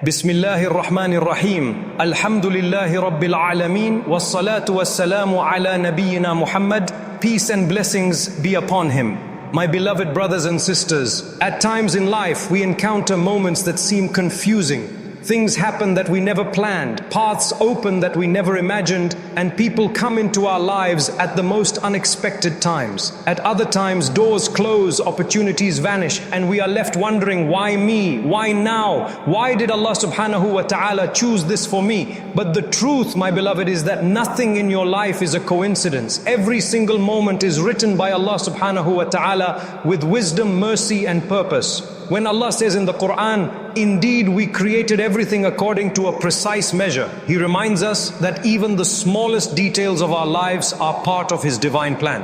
Bismillahir Rahmanir Rahim. Alhamdulillahi Rabbil Alameen. Wassalatu wassalamu ala nabiyyina Muhammad. Peace and blessings be upon him. My beloved brothers and sisters, at times in life we encounter moments that seem confusing. Things happen that we never planned, paths open that we never imagined, and people come into our lives at the most unexpected times. At other times, doors close, opportunities vanish, and we are left wondering, why me? Why now? Why did Allah subhanahu wa ta'ala choose this for me? But the truth, my beloved, is that nothing in your life is a coincidence. Every single moment is written by Allah subhanahu wa ta'ala with wisdom, mercy, and purpose. When Allah says in the Quran, indeed we created everything according to a precise measure, He reminds us that even the smallest details of our lives are part of His divine plan.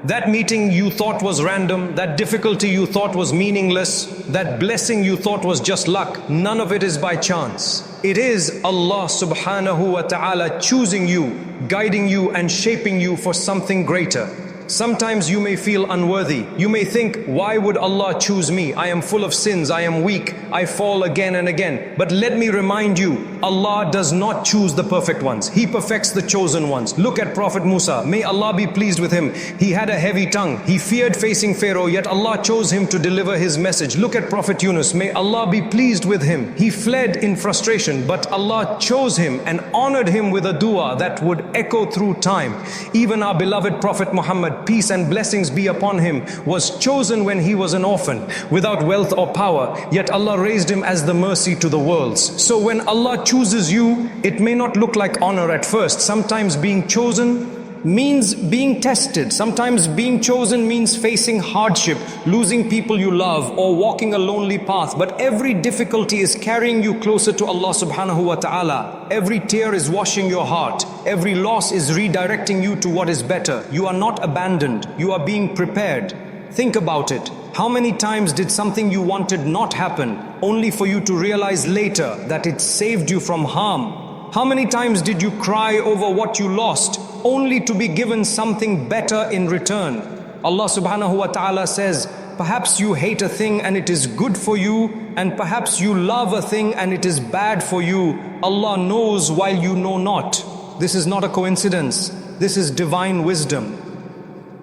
That meeting you thought was random, that difficulty you thought was meaningless, that blessing you thought was just luck, none of it is by chance. It is Allah subhanahu wa ta'ala choosing you, guiding you and shaping you for something greater. Sometimes you may feel unworthy. You may think, why would Allah choose me? I am full of sins, I am weak, I fall again and again. But let me remind you, Allah does not choose the perfect ones. He perfects the chosen ones. Look at Prophet Musa. May Allah be pleased with him. He had a heavy tongue. He feared facing Pharaoh, yet Allah chose him to deliver his message. Look at Prophet Yunus. May Allah be pleased with him. He fled in frustration, but Allah chose him and honored him with a dua that would echo through time. Even our beloved Prophet Muhammad, peace and blessings be upon him, was chosen when he was an orphan, without wealth or power, yet Allah raised him as the mercy to the worlds. So when Allah chooses you, it may not look like honor at first. Sometimes being chosen means being tested. Sometimes being chosen means facing hardship, losing people you love, or walking a lonely path. But every difficulty is carrying you closer to Allah subhanahu wa ta'ala. Every tear is washing your heart. Every loss is redirecting you to what is better. You are not abandoned. You are being prepared. Think about it. How many times did something you wanted not happen, only for you to realize later that it saved you from harm? How many times did you cry over what you lost, only to be given something better in return? Allah subhanahu wa ta'ala says, perhaps you hate a thing and it is good for you, and perhaps you love a thing and it is bad for you. Allah knows while you know not. This is not a coincidence. This is divine wisdom.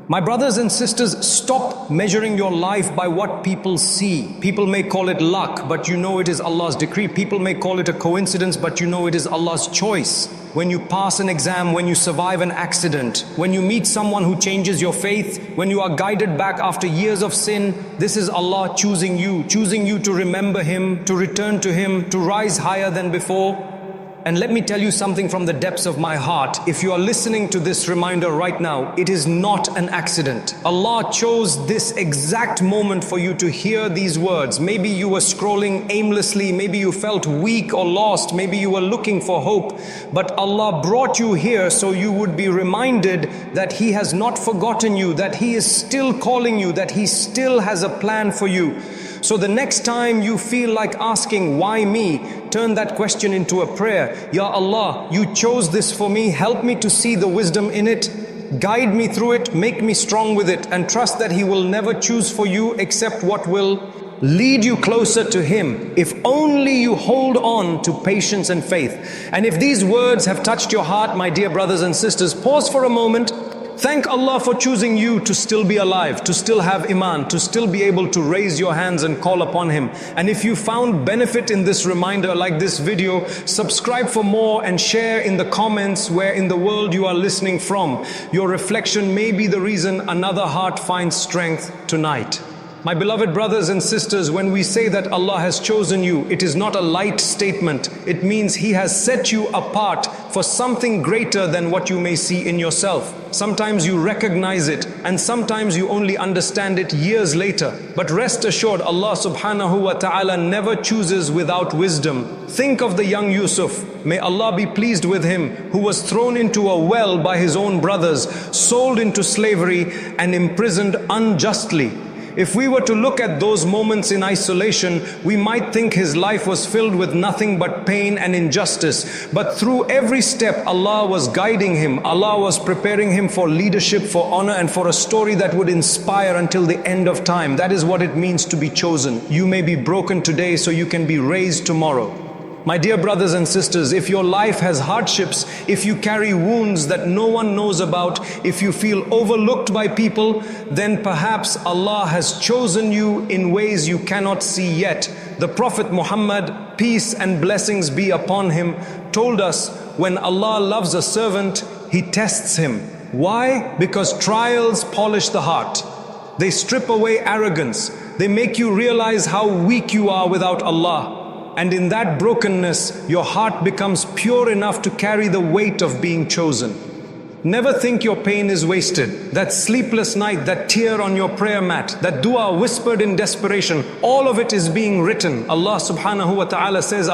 My brothers and sisters, stop measuring your life by what people see. People may call it luck, but you know it is Allah's decree. People may call it a coincidence, but you know it is Allah's choice. When you pass an exam, when you survive an accident, when you meet someone who changes your faith, when you are guided back after years of sin, this is Allah choosing you to remember Him, to return to Him, to rise higher than before. And let me tell you something from the depths of my heart. If you are listening to this reminder right now, it is not an accident. Allah chose this exact moment for you to hear these words. Maybe you were scrolling aimlessly, maybe you felt weak or lost, maybe you were looking for hope. But Allah brought you here so you would be reminded that He has not forgotten you, that He is still calling you, that He still has a plan for you. So the next time you feel like asking, why me? Turn that question into a prayer. Ya Allah, you chose this for me. Help me to see the wisdom in it. Guide me through it. Make me strong with it. And trust that He will never choose for you except what will lead you closer to Him. If only you hold on to patience and faith. And if these words have touched your heart, my dear brothers and sisters, pause for a moment. Thank Allah for choosing you to still be alive, to still have iman, to still be able to raise your hands and call upon Him. And if you found benefit in this reminder, like this video, subscribe for more and share in the comments where in the world you are listening from. Your reflection may be the reason another heart finds strength tonight. My beloved brothers and sisters, when we say that Allah has chosen you, it is not a light statement. It means He has set you apart for something greater than what you may see in yourself. Sometimes you recognize it, and sometimes you only understand it years later. But rest assured, Allah subhanahu wa ta'ala never chooses without wisdom. Think of the young Yusuf, may Allah be pleased with him, who was thrown into a well by his own brothers, sold into slavery and imprisoned unjustly. If we were to look at those moments in isolation, we might think his life was filled with nothing but pain and injustice. But through every step, Allah was guiding him. Allah was preparing him for leadership, for honor, and for a story that would inspire until the end of time. That is what it means to be chosen. You may be broken today so you can be raised tomorrow. My dear brothers and sisters, if your life has hardships, if you carry wounds that no one knows about, if you feel overlooked by people, then perhaps Allah has chosen you in ways you cannot see yet. The Prophet Muhammad, peace and blessings be upon him, told us when Allah loves a servant, He tests him. Why? Because trials polish the heart. They strip away arrogance. They make you realize how weak you are without Allah. And in that brokenness, your heart becomes pure enough to carry the weight of being chosen. Never think your pain is wasted. That sleepless night, that tear on your prayer mat, that dua whispered in desperation, all of it is being written. Allah subhanahu wa ta'ala says,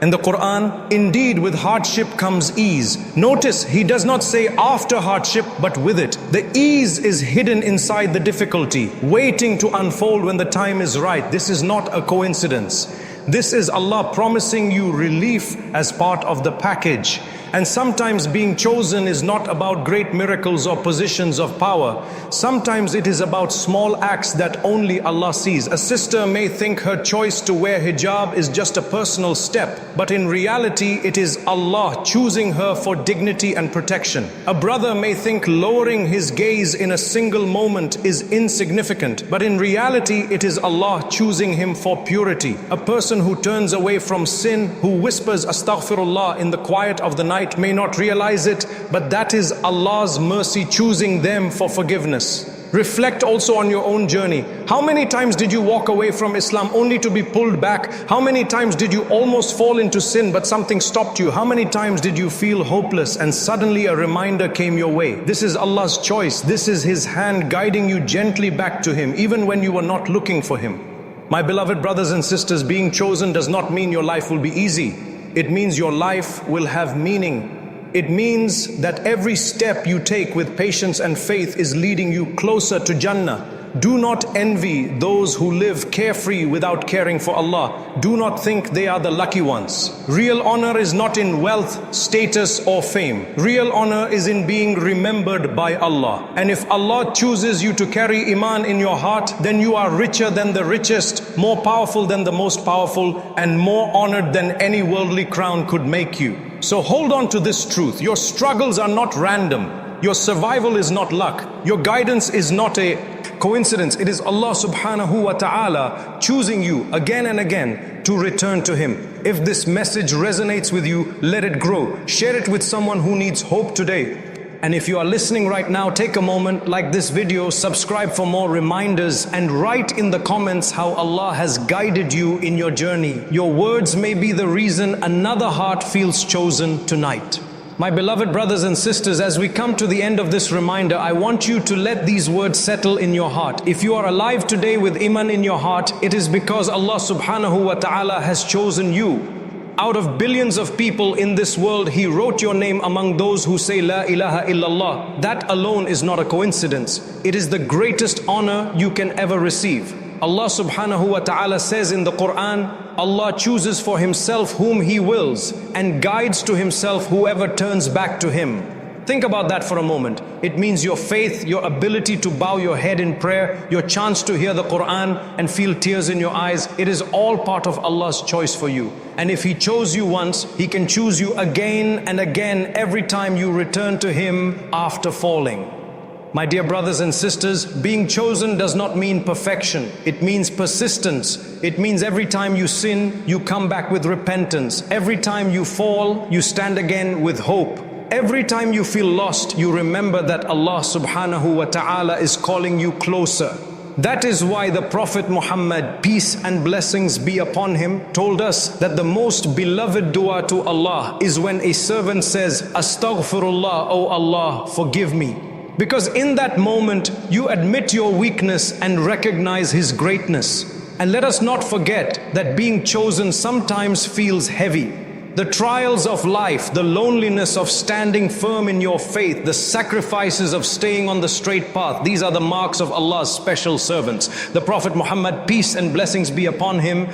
in the Quran, indeed with hardship comes ease. Notice, He does not say after hardship, but with it. The ease is hidden inside the difficulty, waiting to unfold when the time is right. This is not a coincidence. This is Allah promising you relief as part of the package. And sometimes being chosen is not about great miracles or positions of power. Sometimes it is about small acts that only Allah sees. A sister may think her choice to wear hijab is just a personal step, but in reality it is Allah choosing her for dignity and protection. A brother may think lowering his gaze in a single moment is insignificant, but in reality it is Allah choosing him for purity. A person who turns away from sin, who whispers astaghfirullah in the quiet of the night, may not realize it, but that is Allah's mercy choosing them for forgiveness. Reflect also on your own journey. How many times did you walk away from Islam only to be pulled back? How many times did you almost fall into sin but something stopped you? How many times did you feel hopeless and suddenly a reminder came your way? This is Allah's choice. This is His hand guiding you gently back to Him, even when you were not looking for Him. My beloved brothers and sisters, being chosen does not mean your life will be easy. It means your life will have meaning. It means that every step you take with patience and faith is leading you closer to Jannah. Do not envy those who live carefree without caring for Allah. Do not think they are the lucky ones. Real honor is not in wealth, status or fame. Real honor is in being remembered by Allah. And if Allah chooses you to carry Iman in your heart, then you are richer than the richest, more powerful than the most powerful, and more honored than any worldly crown could make you. So hold on to this truth. Your struggles are not random. Your survival is not luck. Your guidance is not a coincidence. It is Allah subhanahu wa ta'ala choosing you again and again to return to Him. If this message resonates with you, let it grow. Share it with someone who needs hope today. And if you are listening right now, take a moment, like this video, subscribe for more reminders, and write in the comments how Allah has guided you in your journey. Your words may be the reason another heart feels chosen tonight. My beloved brothers and sisters, as we come to the end of this reminder, I want you to let these words settle in your heart. If you are alive today with Iman in your heart, it is because Allah subhanahu wa ta'ala has chosen you. Out of billions of people in this world, He wrote your name among those who say La ilaha illallah. That alone is not a coincidence. It is the greatest honor you can ever receive. Allah subhanahu wa ta'ala says in the Quran, Allah chooses for Himself whom He wills and guides to Himself whoever turns back to Him. Think about that for a moment. It means your faith, your ability to bow your head in prayer, your chance to hear the Quran and feel tears in your eyes. It is all part of Allah's choice for you. And if He chose you once, He can choose you again and again every time you return to Him after falling. My dear brothers and sisters, being chosen does not mean perfection. It means persistence. It means every time you sin, you come back with repentance. Every time you fall, you stand again with hope. Every time you feel lost, you remember that Allah subhanahu wa ta'ala is calling you closer. That is why the Prophet Muhammad, peace and blessings be upon him, told us that the most beloved dua to Allah is when a servant says, Astaghfirullah, O Allah, forgive me. Because in that moment, you admit your weakness and recognize His greatness. And let us not forget that being chosen sometimes feels heavy. The trials of life, the loneliness of standing firm in your faith, the sacrifices of staying on the straight path, these are the marks of Allah's special servants. The Prophet Muhammad, peace and blessings be upon him,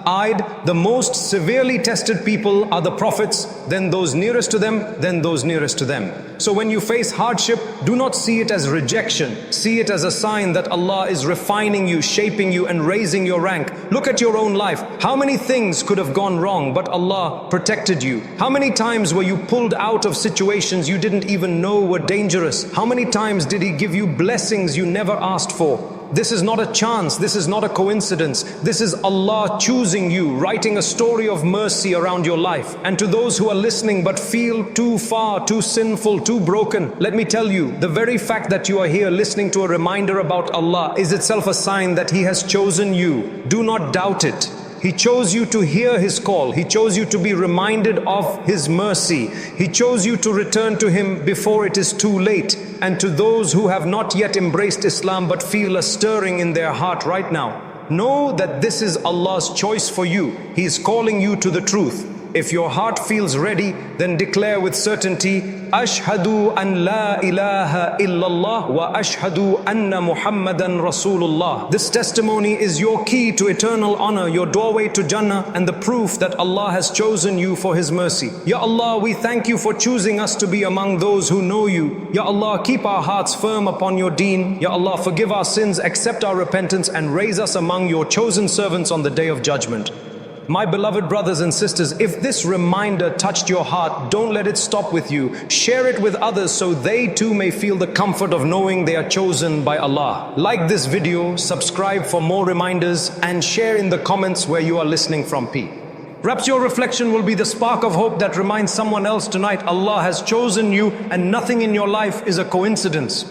The most severely tested people are the prophets, then those nearest to them, then those nearest to them. So when you face hardship, do not see it as rejection. See it as a sign that Allah is refining you, shaping you, and raising your rank. Look at your own life. How many things could have gone wrong, but Allah protected you? How many times were you pulled out of situations you didn't even know were dangerous? How many times did He give you blessings you never asked for? This is not a chance, this is not a coincidence. This is Allah choosing you, writing a story of mercy around your life. And to those who are listening but feel too far, too sinful, too broken, let me tell you, the very fact that you are here listening to a reminder about Allah is itself a sign that He has chosen you. Do not doubt it. He chose you to hear His call. He chose you to be reminded of His mercy. He chose you to return to Him before it is too late. And to those who have not yet embraced Islam but feel a stirring in their heart right now, know that this is Allah's choice for you. He is calling you to the truth. If your heart feels ready, then declare with certainty, Ashhadu an la ilaha illallah wa ashhadu anna Muhammadan Rasulullah. This testimony is your key to eternal honor, your doorway to Jannah, and the proof that Allah has chosen you for His mercy. Ya Allah, we thank You for choosing us to be among those who know You. Ya Allah, keep our hearts firm upon Your deen. Ya Allah, forgive our sins, accept our repentance, and raise us among Your chosen servants on the Day of Judgment. My beloved brothers and sisters, if this reminder touched your heart, don't let it stop with you. Share it with others so they too may feel the comfort of knowing they are chosen by Allah. Like this video, subscribe for more reminders, and share in the comments where you are listening from. Perhaps your reflection will be the spark of hope that reminds someone else tonight Allah has chosen you and nothing in your life is a coincidence.